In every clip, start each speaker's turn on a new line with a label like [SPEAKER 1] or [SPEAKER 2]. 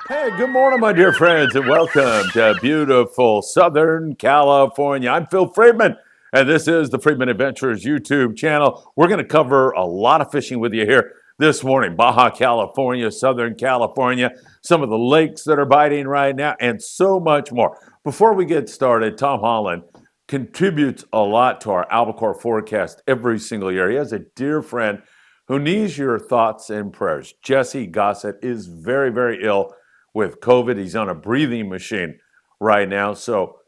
[SPEAKER 1] Hey, good morning, my dear friends, and welcome to beautiful Southern California. I'm Phil Friedman, and this is the Friedman Adventures YouTube channel. We're going to cover a lot of fishing with you here this morning. Baja California, Southern California, some of the lakes that are biting right now, and so much more. Before we get started, Tom Holland contributes a lot to our albacore forecast every single year. He has a dear friend who needs your thoughts and prayers. Jesse Gossett is very, very ill with COVID. He's on a breathing machine right now. So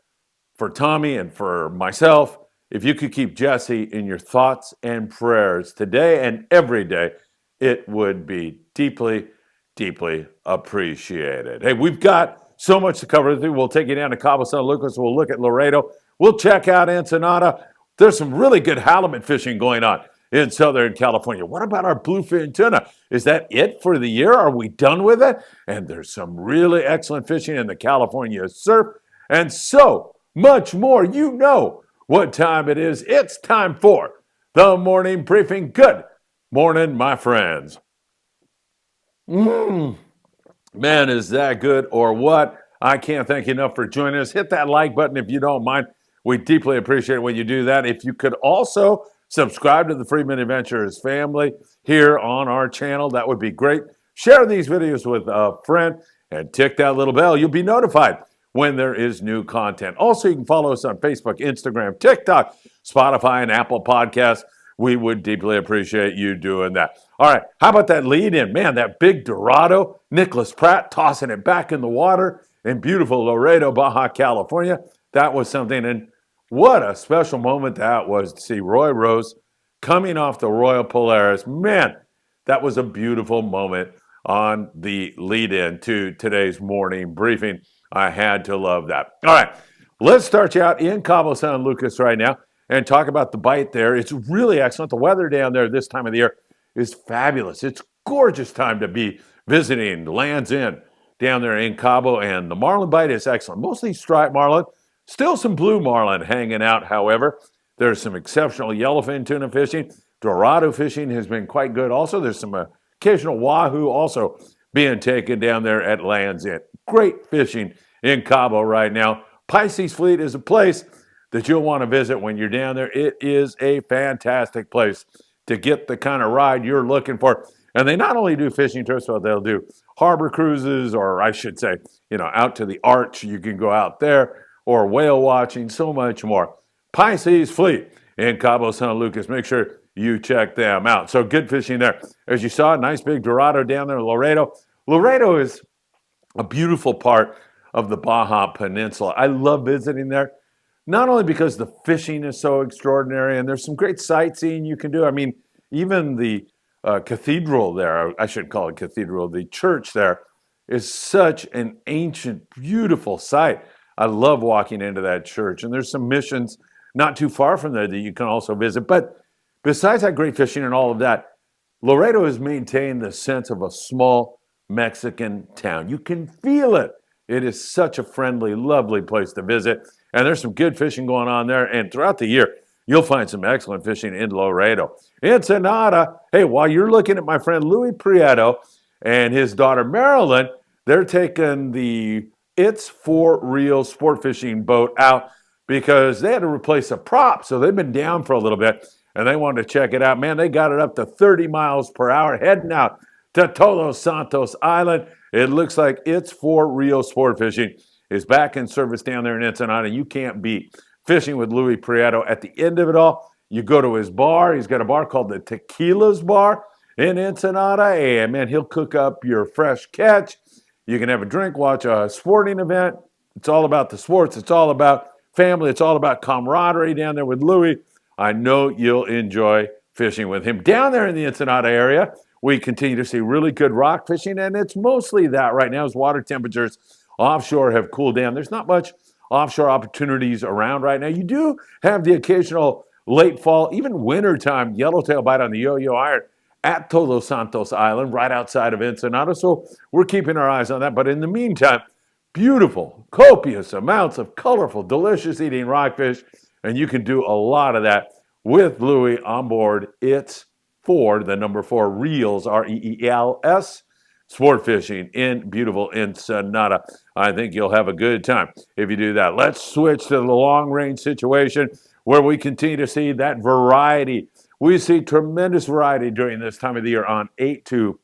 [SPEAKER 1] for Tommy and for myself, if you could keep Jesse in your thoughts and prayers today and every day, it would be deeply, deeply appreciated. Hey, we've got so much to cover. We'll take you down to Cabo San Lucas. We'll look at Loreto. We'll check out Ensenada. There's some really good halibut fishing going on in Southern California. What about our bluefin tuna? Is that it for the year? Are we done with it? And there's some really excellent fishing in the California surf and so much more. You know what time it is. It's time for the morning briefing. Good morning, my friends. Man, is that good or what? I can't thank you enough for joining us. Hit that like button if you don't mind. We deeply appreciate it when you do that. If you could also subscribe to the Friedman Adventures family here on our channel, that would be great. Share these videos with a friend and tick that little bell. You'll be notified when there is new content. Also, you can follow us on Facebook, Instagram, TikTok, Spotify, and Apple Podcasts. We would deeply appreciate you doing that. All right, how about that lead in? Man, that big Dorado, Nicholas Pratt tossing it back in the water in beautiful Loreto, Baja California. That was something, and what a special moment that was to see Roy Rose coming off the Royal Polaris. Man, that was a beautiful moment on the lead-in to today's morning briefing. I had to love that. All right, let's start you out in Cabo San Lucas right now and talk about the bite there. It's really excellent. The weather down there this time of the year is fabulous. It's a gorgeous time to be visiting Land's End down there in Cabo, and the marlin bite is excellent. Mostly striped marlin. Still some blue marlin hanging out, however. There's some exceptional yellowfin tuna fishing. Dorado fishing has been quite good. Also, there's some occasional wahoo also being taken down there at Land's End. Great fishing in Cabo right now. Pisces Fleet is a place that you'll want to visit when you're down there. It is a fantastic place to get the kind of ride you're looking for. And they not only do fishing trips, but they'll do harbor cruises, or I should say, out to the Arch. You can go out there, or whale watching, so much more. Pisces Fleet in Cabo San Lucas. Make sure you check them out. So good fishing there. As you saw, nice big Dorado down there in Loreto. Loreto is a beautiful part of the Baja Peninsula. I love visiting there, not only because the fishing is so extraordinary and there's some great sightseeing you can do. I mean, even the cathedral there, I shouldn't call it cathedral, the church there is such an ancient, beautiful sight. I love walking into that church, and there's some missions not too far from there that you can also visit. But besides that great fishing and all of that, Loreto has maintained the sense of a small Mexican town. You can feel it. It is such a friendly, lovely place to visit, and there's some good fishing going on there. And throughout the year, you'll find some excellent fishing in Loreto. Ensenada, hey, while you're looking at my friend Louis Prieto and his daughter Marilyn, they're taking the It's For Real sport fishing boat out because they had to replace a prop. So they've been down for a little bit and they wanted to check it out. Man, they got it up to 30 miles per hour heading out to Todos Santos Island. It looks like It's For Real sport fishing is back in service down there in Ensenada. You can't beat fishing with Louis Prieto. At the end of it all, you go to his bar. He's got a bar called the Tequila's Bar in Ensenada. And man, he'll cook up your fresh catch. You can have a drink, watch a sporting event. It's all about the sports. It's all about family. It's all about camaraderie down there with Louie. I know you'll enjoy fishing with him. Down there in the Ensenada area, we continue to see really good rock fishing, and it's mostly that right now as water temperatures offshore have cooled down. There's not much offshore opportunities around right now. You do have the occasional late fall, even wintertime yellowtail bite on the yo-yo iron at Todos Santos Island, right outside of Ensenada. So we're keeping our eyes on that. But in the meantime, beautiful, copious amounts of colorful, delicious eating rockfish. And you can do a lot of that with Louie on board. It's for the number 4 Reels, Reels, sport fishing in beautiful Ensenada. I think you'll have a good time if you do that. Let's switch to the long range situation where we continue to see that variety. We see tremendous variety during this time of the year on 8 to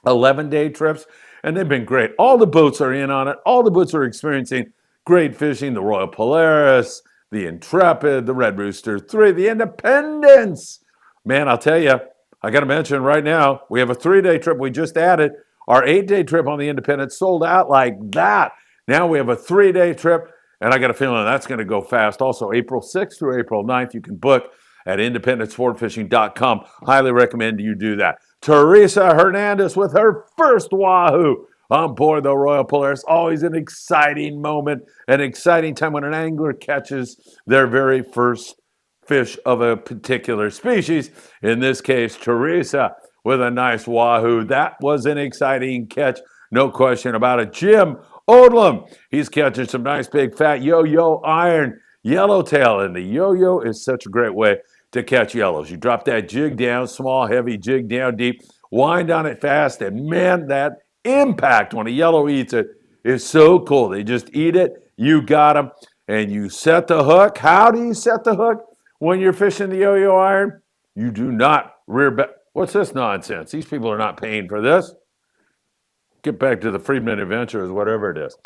[SPEAKER 1] 11-day trips, and they've been great. All the boats are in on it. All the boats are experiencing great fishing. The Royal Polaris, the Intrepid, the Red Rooster 3, the Independence. Man, I'll tell you, I got to mention right now, we have a 3-day trip we just added. Our 8-day trip on the Independence sold out like that. Now we have a 3-day trip, and I got a feeling that's going to go fast. Also, April 6th through April 9th, you can book at independencesportfishing.com. Highly recommend you do that. Teresa Hernandez with her first Wahoo on board the Royal Polaris. Always an exciting moment, an exciting time when an angler catches their very first fish of a particular species. In this case, Teresa with a nice Wahoo. That was an exciting catch, no question about it. Jim Odlum, he's catching some nice big fat yo-yo iron yellowtail, and the yo-yo is such a great way to catch yellows. You drop that jig down, small, heavy jig down deep, wind on it fast, and man, that impact when a yellow eats it is so cool. They just eat it, you got them, and you set the hook. How do you set the hook when you're fishing the yo-yo iron? You do not rear back. What's this nonsense? These people are not paying for this. Get back to the Friedman Adventures, whatever it is.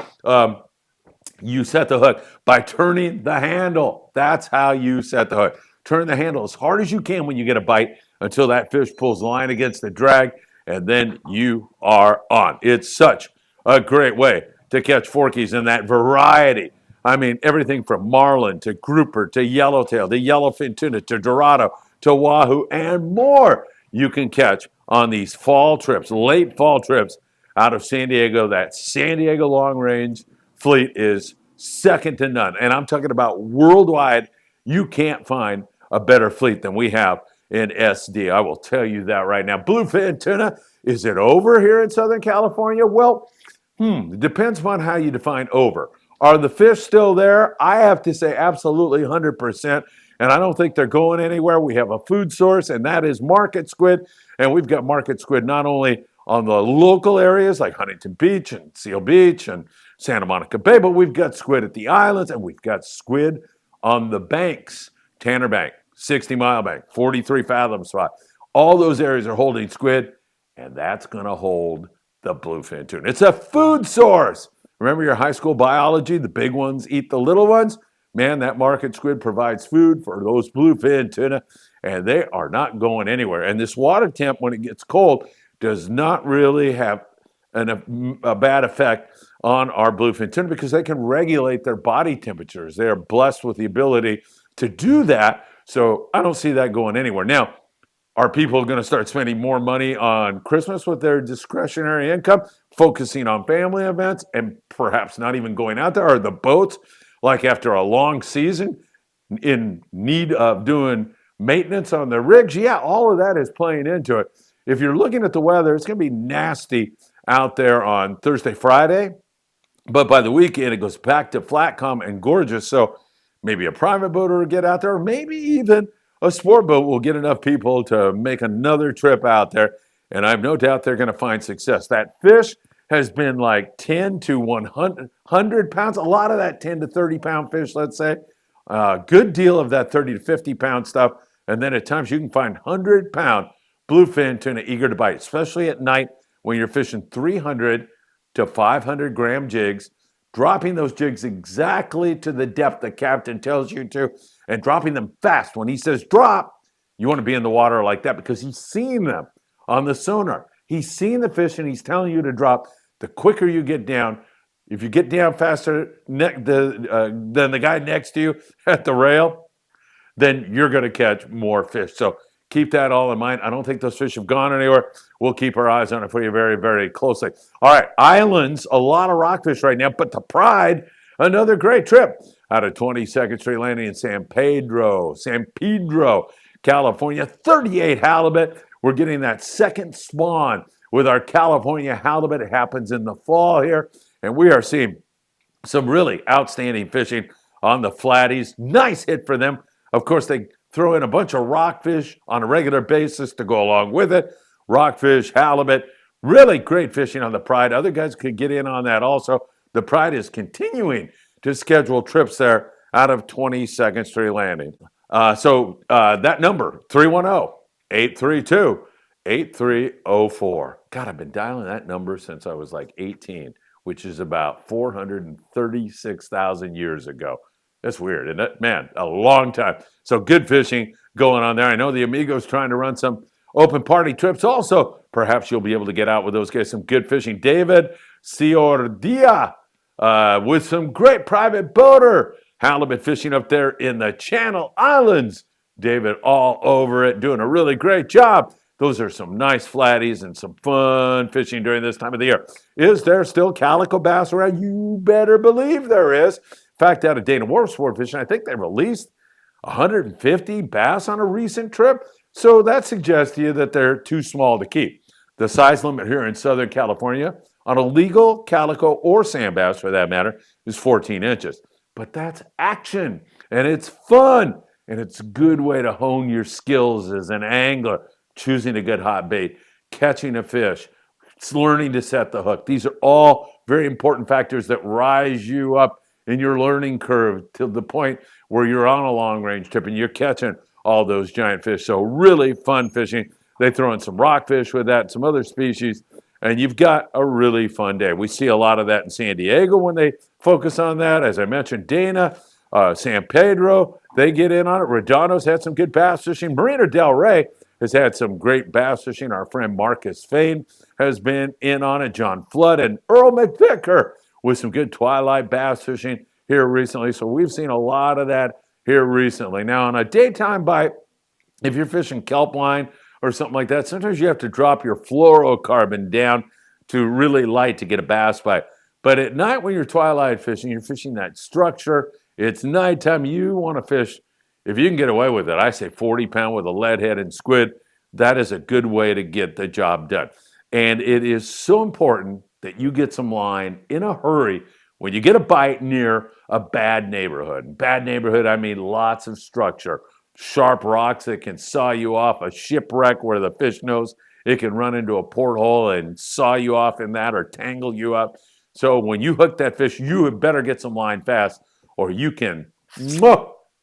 [SPEAKER 1] You set the hook by turning the handle. That's how you set the hook. Turn the handle as hard as you can when you get a bite until that fish pulls line against the drag, and then you are on. It's such a great way to catch forkies in that variety. I mean, everything from marlin to grouper to yellowtail to yellowfin tuna to dorado to wahoo and more you can catch on these fall trips, late fall trips out of San Diego. That San Diego long range fleet is second to none. And I'm talking about worldwide. You can't find a better fleet than we have in SD. I will tell you that right now. Bluefin tuna, is it over here in Southern California? Well, it depends upon how you define over. Are the fish still there? I have to say absolutely 100%. And I don't think they're going anywhere. We have a food source, and that is market squid. And we've got market squid not only on the local areas like Huntington Beach and Seal Beach and Santa Monica Bay, but we've got squid at the islands, and we've got squid on the banks. Tanner Bank, 60 Mile Bank, 43 Fathom spot. All those areas are holding squid, and that's going to hold the bluefin tuna. It's a food source. Remember your high school biology? The big ones eat the little ones. Man, that market squid provides food for those bluefin tuna, and they are not going anywhere. And this water temp, when it gets cold, does not really have a bad effect on our bluefin tuna because they can regulate their body temperatures. They are blessed with the ability to do that. So I don't see that going anywhere. Now, are people going to start spending more money on Christmas with their discretionary income, focusing on family events, and perhaps not even going out there? Are the boats, like after a long season, in need of doing maintenance on their rigs? Yeah, all of that is playing into it. If you're looking at the weather, it's going to be nasty out there on Thursday, Friday. But by the weekend, it goes back to flat, calm, and gorgeous. So maybe a private boater will get out there, or maybe even a sport boat will get enough people to make another trip out there. And I have no doubt they're going to find success. That fish has been like 10 to 100 pounds. A lot of that 10 to 30 pound fish, let's say. A good deal of that 30 to 50 pound stuff. And then at times you can find 100-pound bluefin tuna eager to bite, especially at night when you're fishing 300 to 500 gram jigs, dropping those jigs exactly to the depth the captain tells you to, and dropping them fast. When he says drop, you want to be in the water like that because he's seen them on the sonar. He's seeing the fish and he's telling you to drop. The quicker you get down, if you get down faster than the guy next to you at the rail, then you're going to catch more fish. So keep that all in mind. I don't think those fish have gone anywhere. We'll keep our eyes on it for you very, very closely. All right, islands, a lot of rockfish right now, but the Pride, another great trip out of 22nd Street Landing in San Pedro, California. 38 halibut. We're getting that second spawn with our California halibut. It happens in the fall here, and we are seeing some really outstanding fishing on the flatties. Nice hit for them. Of course, they throw in a bunch of rockfish on a regular basis to go along with it. Rockfish, halibut, really great fishing on the Pride. Other guys could get in on that also. The Pride is continuing to schedule trips there out of 22nd Street Landing. So that number, 310-832-8304. God, I've been dialing that number since I was like 18, which is about 436,000 years ago. That's weird, isn't it? Man, a long time. So good fishing going on there. I know the Amigos trying to run some open party trips also. Perhaps you'll be able to get out with those guys. Some good fishing. David Ciordia with some great private boater halibut fishing up there in the Channel Islands. David all over it, doing a really great job. Those are some nice flatties and some fun fishing during this time of the year. Is there still calico bass around? You better believe there is. In fact, out of Dana Wharf Sport Fishing, I think they released 150 bass on a recent trip. So that suggests to you that they're too small to keep. The size limit here in Southern California on a legal calico or sand bass, for that matter, is 14 inches. But that's action, and it's fun, and it's a good way to hone your skills as an angler, choosing a good hot bait, catching a fish, learning to set the hook. These are all very important factors that rise you up in your learning curve to the point where you're on a long-range trip and you're catching all those giant fish. So really fun fishing. They throw in some rockfish with that, some other species, and you've got a really fun day. We see a lot of that in San Diego when they focus on that. As I mentioned, Dana, San Pedro, they get in on it. Redondo's had some good bass fishing. Marina Del Rey has had some great bass fishing. Our friend Marcus Fain has been in on it. John Flood and Earl McVicker with some good twilight bass fishing here recently. So we've seen a lot of that here recently. Now, on a daytime bite, if you're fishing kelp line or something like that, sometimes you have to drop your fluorocarbon down to really light to get a bass bite. But at night when you're twilight fishing, you're fishing that structure. It's nighttime. You want to fish, if you can get away with it, I say 40-pound with a lead head and squid. That is a good way to get the job done. And it is so important that you get some line in a hurry when you get a bite near a bad neighborhood. Bad neighborhood, I mean lots of structure, sharp rocks that can saw you off, a shipwreck where the fish knows it can run into a porthole and saw you off in that or tangle you up. So when you hook that fish, you had better get some line fast or you can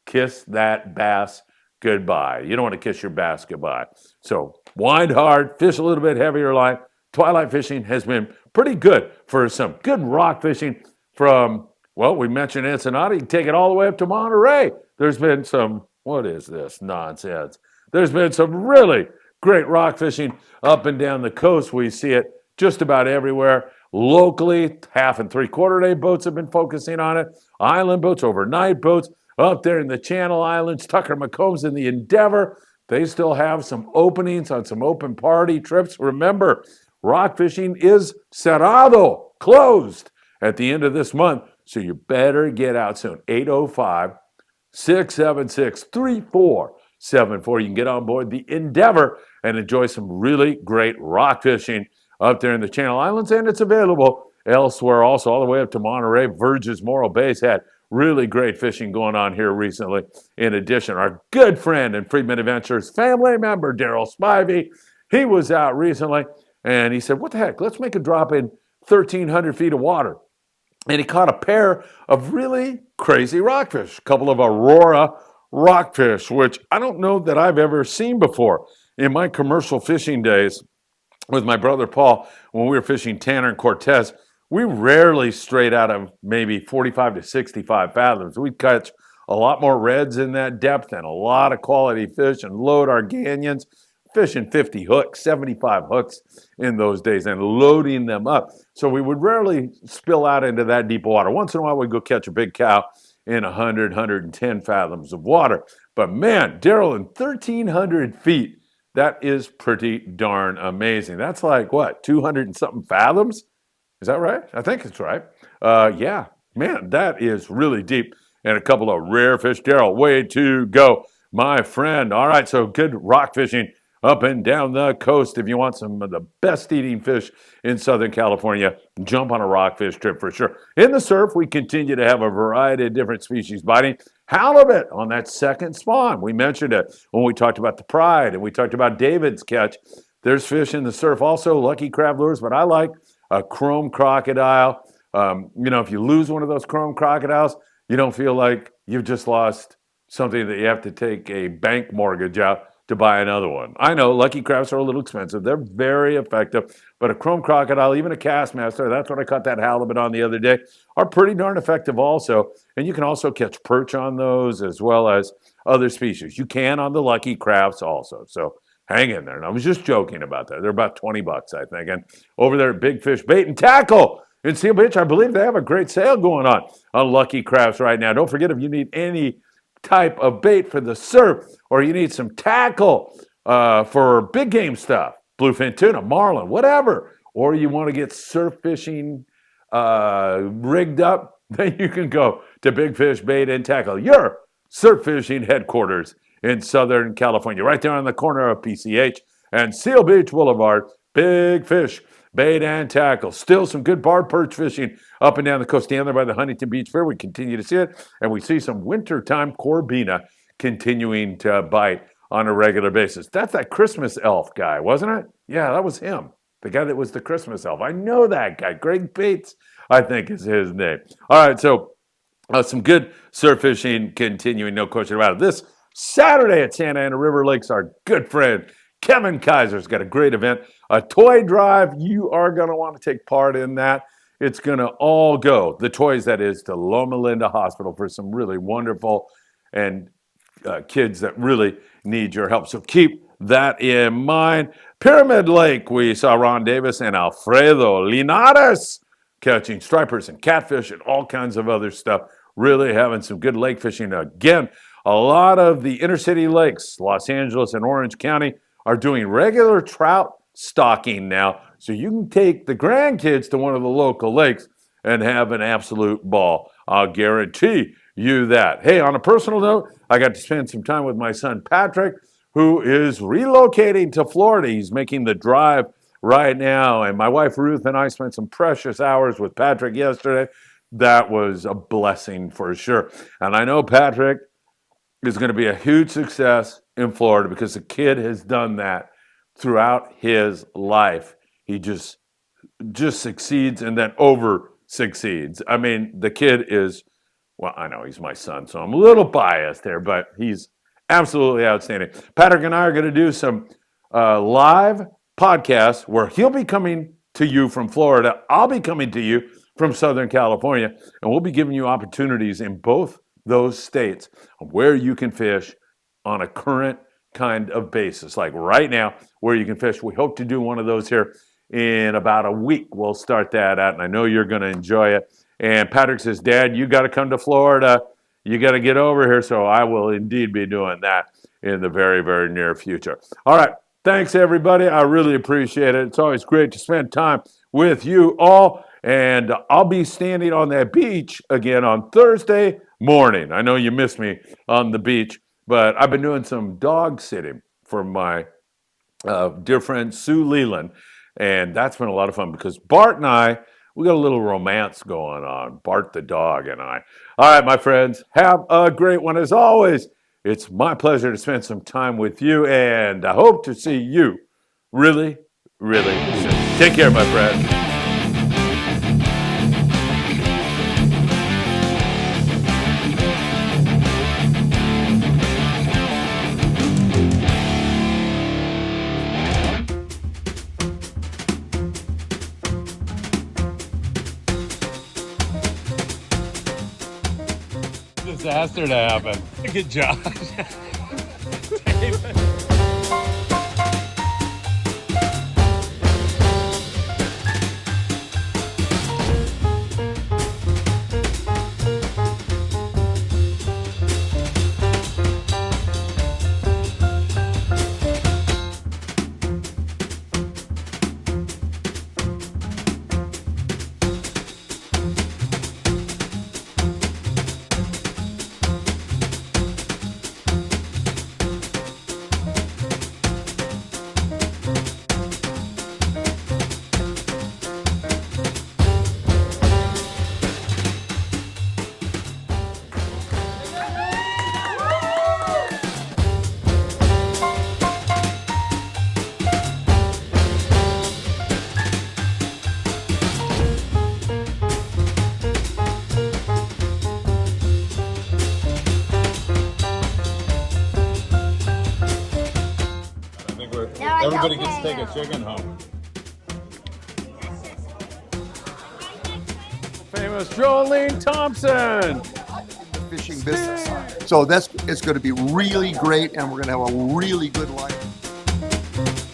[SPEAKER 1] kiss that bass goodbye. You don't want to kiss your bass goodbye. So wind hard, fish a little bit heavier line. Twilight fishing has been pretty good for some good rock fishing from, well, we mentioned Ensenada. You can take it all the way up to Monterey. There's been some, what is this nonsense? There's been some really great rock fishing up and down the coast. We see it just about everywhere. Locally, 1/2 and 3/4 day boats have been focusing on it. Island boats, overnight boats, up there in the Channel Islands. Tucker McCombs in the Endeavor. They still have some openings on some open party trips. Remember, rock fishing is cerrado, closed at the end of this month. So you better get out soon. 805-676-3474. You can get on board the Endeavor and enjoy some really great rock fishing up there in the Channel Islands. And it's available elsewhere also, all the way up to Monterey. Verges Morro Bay's had really great fishing going on here recently. In addition, our good friend and Friedman Adventures family member, Daryl Spivey, he was out recently and he said, what the heck, let's make a drop in 1,300 feet of water. And he caught a pair of really crazy rockfish, a couple of Aurora rockfish, which I don't know that I've ever seen before. In my commercial fishing days with my brother Paul, when we were fishing Tanner and Cortez, we rarely strayed out of maybe 45 to 65 fathoms. We'd catch a lot more reds in that depth and a lot of quality fish and load our ganyons. fishing 50 hooks, 75 hooks in those days and loading them up. So we would rarely spill out into that deep water. Once in a while, we'd go catch a big cow in 100, 110 fathoms of water. But man, Daryl, in 1,300 feet, that is pretty darn amazing. That's like, what, 200 and something fathoms? Is that right? I think it's right. Yeah, man, that is really deep. And a couple of rare fish. Daryl, way to go, my friend. All right, so good rock fishing up and down the coast. If you want some of the best eating fish in Southern California, jump on a rockfish trip for sure. In the surf, we continue to have a variety of different species biting. Halibut on that second spawn. We mentioned it when we talked about the Pride and we talked about David's catch. There's fish in the surf also, lucky crab lures, but I like a chrome crocodile. If you lose one of those chrome crocodiles, you don't feel like you've just lost something that you have to take a bank mortgage out to buy another one. I know lucky crabs are a little expensive. They're very effective, but a chrome crocodile, even a Castmaster, that's what I caught that halibut on the other day, are pretty darn effective also. And you can also catch perch on those as well as other species. You can on the lucky crabs also. So hang in there. And I was just joking about that. They're about $20, I think. And over there at Big Fish Bait and Tackle in Seal Beach, I believe they have a great sale going on lucky crabs right now. Don't forget, if you need any type of bait for the surf, or you need some tackle for big game stuff, bluefin tuna, marlin, whatever, or you want to get surf fishing rigged up, then you can go to Big Fish Bait and Tackle, your surf fishing headquarters in Southern California, right there on the corner of PCH and Seal Beach Boulevard. Big Fish Bait and Tackle. Still some good barred perch fishing up and down the coast, down there by the Huntington Beach Fair. We continue to see it, and we see some wintertime corbina continuing to bite on a regular basis. That's that Christmas elf guy, wasn't it? Yeah, that was him. The guy that was the Christmas elf. I know that guy. Greg Bates, I think, is his name. All right, so some good surf fishing continuing, no question about it. This Saturday at Santa Ana River Lakes, our good friend Kevin Kaiser's got a great event, a toy drive. You are going to want to take part in that. It's going to all go, the toys that is, to Loma Linda Hospital for some really wonderful and kids that really need your help. So keep that in mind. Pyramid Lake, we saw Ron Davis and Alfredo Linares catching stripers and catfish and all kinds of other stuff. Really having some good lake fishing. Again, a lot of the inner city lakes, Los Angeles and Orange County, are doing regular trout stocking now. So you can take the grandkids to one of the local lakes and have an absolute ball. I'll guarantee you that. Hey, on a personal note, I got to spend some time with my son Patrick, who is relocating to Florida. He's making the drive right now. And my wife Ruth and I spent some precious hours with Patrick yesterday. That was a blessing for sure. And I know Patrick is going to be a huge success in Florida because the kid has done that throughout his life. He just succeeds and then over succeeds. I mean, the kid is, well, I know he's my son, so I'm a little biased there, but he's absolutely outstanding. Patrick and I are going to do some live podcasts where he'll be coming to you from Florida. I'll be coming to you from Southern California, and we'll be giving you opportunities in both those states where you can fish on a current kind of basis, like right now where you can fish. We hope to do one of those here in about a week. We'll start that out, and I know you're going to enjoy it. And Patrick says, Dad, you got to come to Florida. You got to get over here. So I will indeed be doing that in the very, very near future. All right. Thanks, everybody. I really appreciate it. It's always great to spend time with you all. And I'll be standing on that beach again on Thursday morning. I know you missed me on the beach, but I've been doing some dog sitting for my dear friend Sue Leland. And that's been a lot of fun because Bart and I, we got a little romance going on, Bart the dog and I. All right, my friends, have a great one. As always, it's my pleasure to spend some time with you, and I hope to see you really, really soon. Take care, my friends. Disaster to happen. Good job. Everybody gets to take a chicken home. Famous Jolene Thompson.
[SPEAKER 2] Fishing business. So it's going to be really great, and we're going to have a really good life.